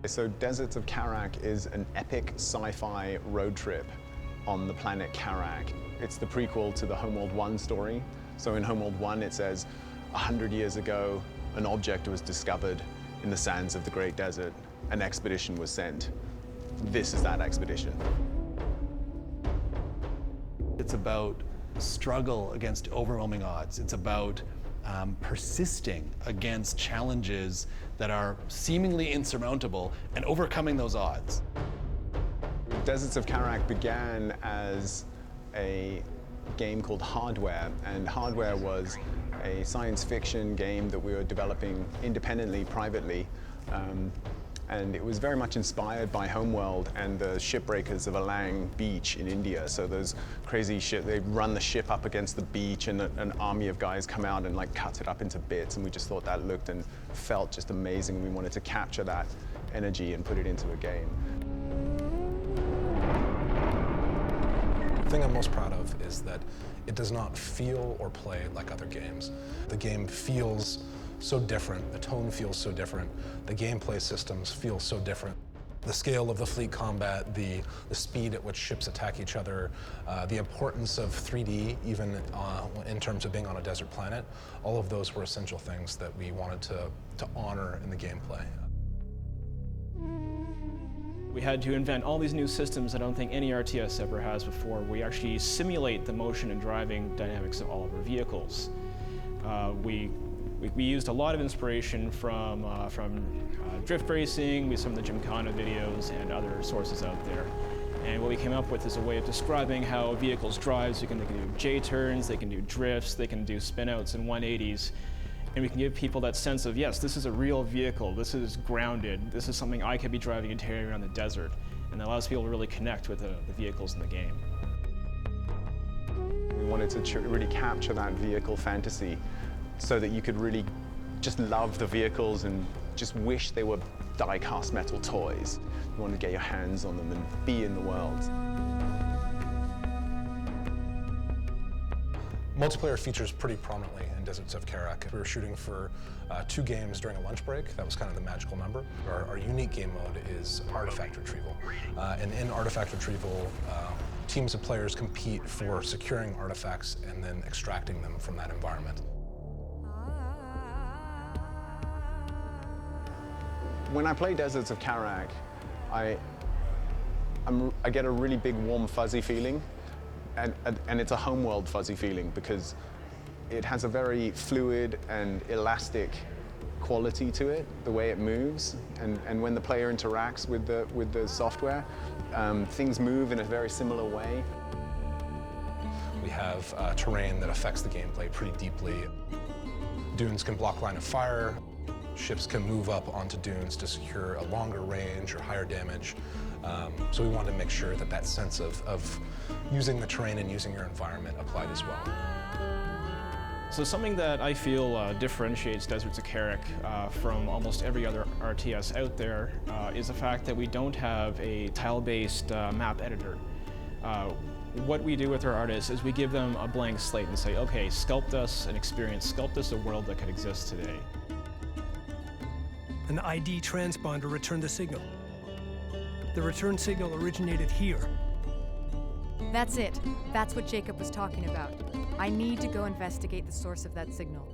So Deserts of Kharak is an epic sci-fi road trip on the planet Kharak. It's the prequel to the Homeworld 1 story. So in Homeworld 1 it says, 100 years ago, an object was discovered in the sands of the Great Desert. An expedition was sent. This is that expedition. It's about struggle against overwhelming odds. It's about persisting against challenges that are seemingly insurmountable and overcoming those odds. Deserts of Kharak began as a game called Hardware, and Hardware was a science fiction game that we were developing independently, privately. And it was very much inspired by Homeworld and the shipbreakers of Alang Beach in India. So those crazy ship, they run the ship up against the beach and an army of guys come out and like cut it up into bits, and we just thought that looked and felt just amazing. We wanted to capture that energy and put it into a game. The thing I'm most proud of is that it does not feel or play like other games. The game feels so different, the tone feels so different, the gameplay systems feel so different. The scale of the fleet combat, the speed at which ships attack each other, the importance of 3D, even in terms of being on a desert planet, all of those were essential things that we wanted to honor in the gameplay. We had to invent all these new systems I don't think any RTS ever has before. We actually simulate the motion and driving dynamics of all of our vehicles. We used a lot of inspiration from drift racing, with some of the Gymkhana videos and other sources out there. And what we came up with is a way of describing how vehicles drive. So they can do J-turns, they can do drifts, they can do spin-outs and 180s. And we can give people that sense of, yes, this is a real vehicle, this is grounded, this is something I could be driving and tearing around the desert. And that allows people to really connect with the vehicles in the game. We wanted to really capture that vehicle fantasy so that you could really just love the vehicles and just wish they were die-cast metal toys. You want to get your hands on them and be in the world. Multiplayer features pretty prominently in Deserts of Kharak. We were shooting for 2 games during a lunch break. That was kind of the magical number. Our unique game mode is artifact retrieval. And in artifact retrieval, teams of players compete for securing artifacts and then extracting them from that environment. When I play Deserts of Kharak, I get a really big warm fuzzy feeling, and it's a Homeworld fuzzy feeling because it has a very fluid and elastic quality to it, the way it moves, and when the player interacts with the software, things move in a very similar way. We have terrain that affects the gameplay pretty deeply. Dunes can block line of fire. Ships can move up onto dunes to secure a longer range or higher damage. So we wanted to make sure that that sense of using the terrain and using your environment applied as well. So something that I feel differentiates Deserts of Kharak from almost every other RTS out there is the fact that we don't have a tile-based map editor. What we do with our artists is we give them a blank slate and say, okay, sculpt us an experience, sculpt us a world that could exist today. An ID transponder returned the signal. The return signal originated here. That's it. That's what Jacob was talking about. I need to go investigate the source of that signal.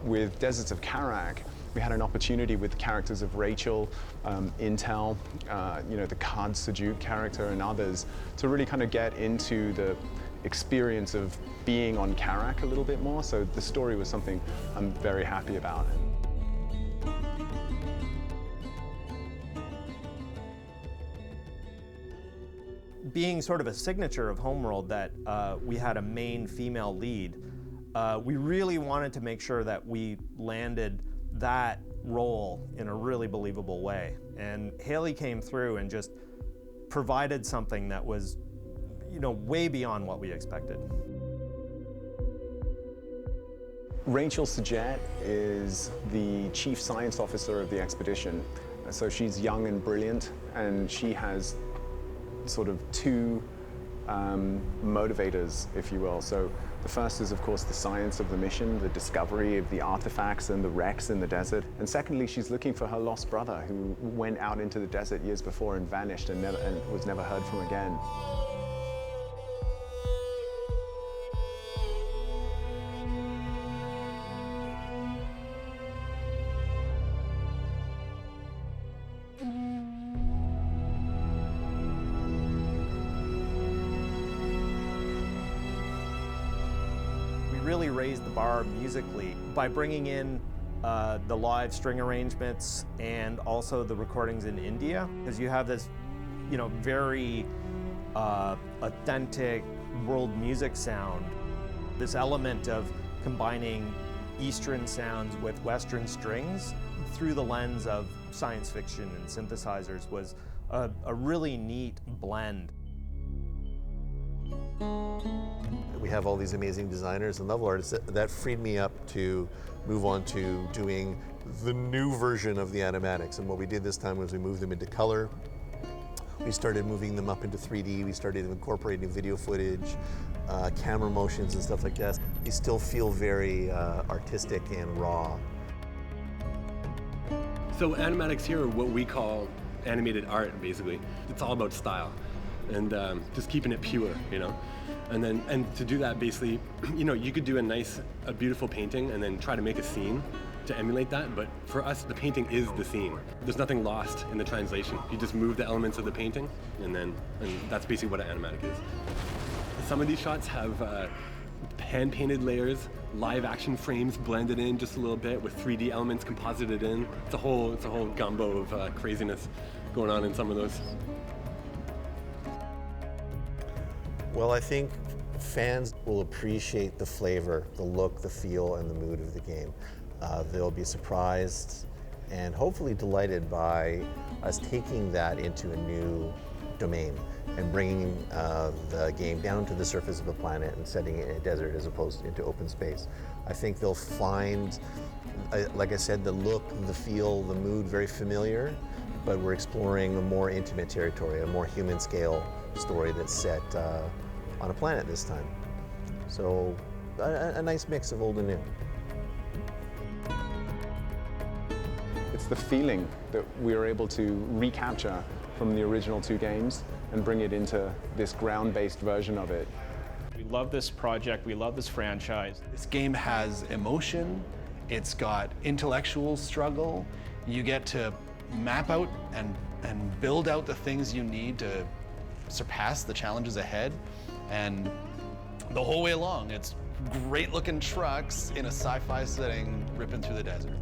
With Deserts of Kharak, we had an opportunity with the characters of Rachel, Intel, the Khad Sajuk character and others to really kind of get into the experience of being on Kharak a little bit more. So the story was something I'm very happy about. Being sort of a signature of Homeworld that we had a main female lead, we really wanted to make sure that we landed that role in a really believable way. And Haley came through and just provided something that was, way beyond what we expected. Rachel Sajet is the chief science officer of the expedition. So she's young and brilliant, and she has sort of 2 motivators, if you will. So the first is, of course, the science of the mission, the discovery of the artifacts and the wrecks in the desert. And secondly, she's looking for her lost brother who went out into the desert years before and vanished and was never heard from again. Really raised the bar musically by bringing in the live string arrangements and also the recordings in India, because you have this, very authentic world music sound. This element of combining Eastern sounds with Western strings through the lens of science fiction and synthesizers was a really neat blend. We have all these amazing designers and level artists that freed me up to move on to doing the new version of the animatics. And what we did this time was we moved them into color. We started moving them up into 3D. We started incorporating video footage, camera motions and stuff like that. They still feel very artistic and raw. So animatics here are what we call animated art, basically. It's all about style and just keeping it pure, And to do that, basically, you could do a beautiful painting and then try to make a scene to emulate that, but for us, the painting is the scene. There's nothing lost in the translation. You just move the elements of the painting, and that's basically what an animatic is. Some of these shots have hand-painted layers, live action frames blended in just a little bit with 3D elements composited in. It's a whole gumbo of craziness going on in some of those. Well, I think fans will appreciate the flavor, the look, the feel, and the mood of the game. They'll be surprised and hopefully delighted by us taking that into a new domain and bringing the game down to the surface of a planet and setting it in a desert as opposed to into open space. I think they'll find, like I said, the look, the feel, the mood very familiar, but we're exploring a more intimate territory, a more human scale story that's set on a planet this time. So a nice mix of old and new. It's the feeling that we were able to recapture from the original two games and bring it into this ground-based version of it. We love this project, we love this franchise. This game has emotion, it's got intellectual struggle. You get to map out and build out the things you need to surpass the challenges ahead. And the whole way along, it's great looking trucks in a sci-fi setting ripping through the desert.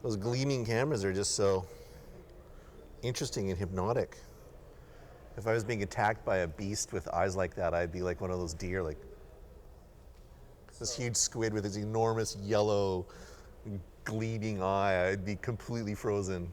Those gleaming cameras are just so interesting and hypnotic. If I was being attacked by a beast with eyes like that, I'd be like one of those deer, like this huge squid with his enormous yellow gleaming eye. I'd be completely frozen.